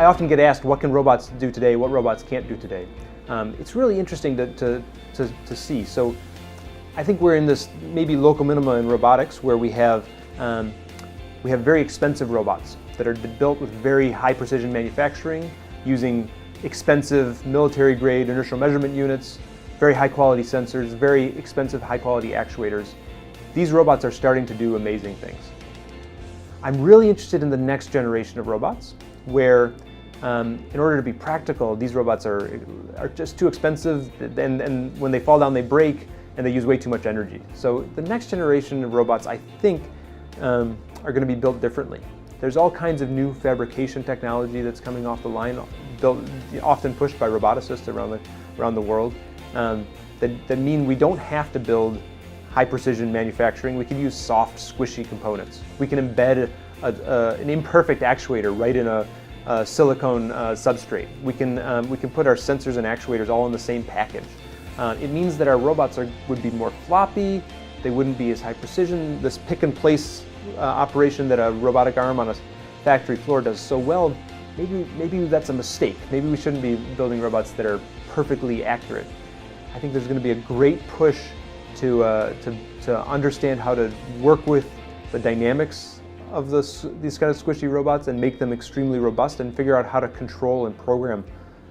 often get asked, what can robots do today, what robots can't do today. It's really interesting to see. So I think we're in this maybe local minima in robotics where we have very expensive robots that are built with very high precision manufacturing, using expensive military grade inertial measurement units, very high quality sensors, very expensive high quality actuators. These robots are starting to do amazing things. I'm really interested in the next generation of robots where in order to be practical, these robots are just too expensive, and when they fall down they break and they use way too much energy. So the next generation of robots, I think, are going to be built differently. There's all kinds of new fabrication technology that's coming off the line, often pushed by roboticists around the world, that mean we don't have to build high precision manufacturing. We can use soft, squishy components. We can embed an imperfect actuator right in a silicone substrate. We can put our sensors and actuators all in the same package. It means that our robots would be more floppy. They wouldn't be as high precision. This pick and place operation that a robotic arm on a factory floor does so well, maybe that's a mistake. Maybe we shouldn't be building robots that are perfectly accurate. I think there's going to be a great push to understand how to work with the dynamics of these kind of squishy robots and make them extremely robust, and figure out how to control and program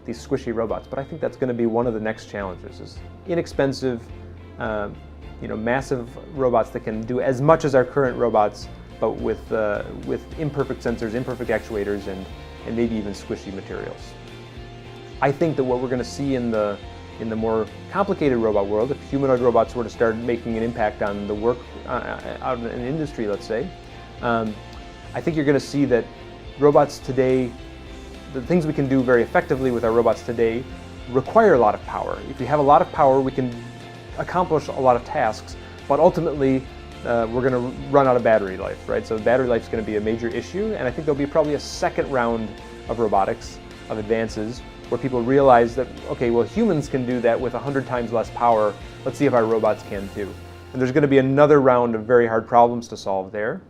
these squishy robots. But I think that's going to be one of the next challenges: is inexpensive, massive robots that can do as much as our current robots, but with imperfect sensors, imperfect actuators, and maybe even squishy materials. I think that what we're going to see in the more complicated robot world, if humanoid robots were to start making an impact on the work out in an industry, let's say, I think you're going to see that robots today, the things we can do very effectively with our robots today, require a lot of power. If we have a lot of power, we can accomplish a lot of tasks, but ultimately we're going to run out of battery life, right? So battery life is going to be a major issue, and I think there'll be probably a second round of robotics, of advances, where people realize that, okay, well, humans can do that with 100 times less power. Let's see if our robots can too. And there's going to be another round of very hard problems to solve there.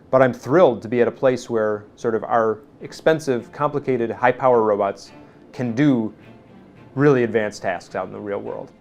But I'm thrilled to be at a place where sort of our expensive, complicated, high-power robots can do really advanced tasks out in the real world.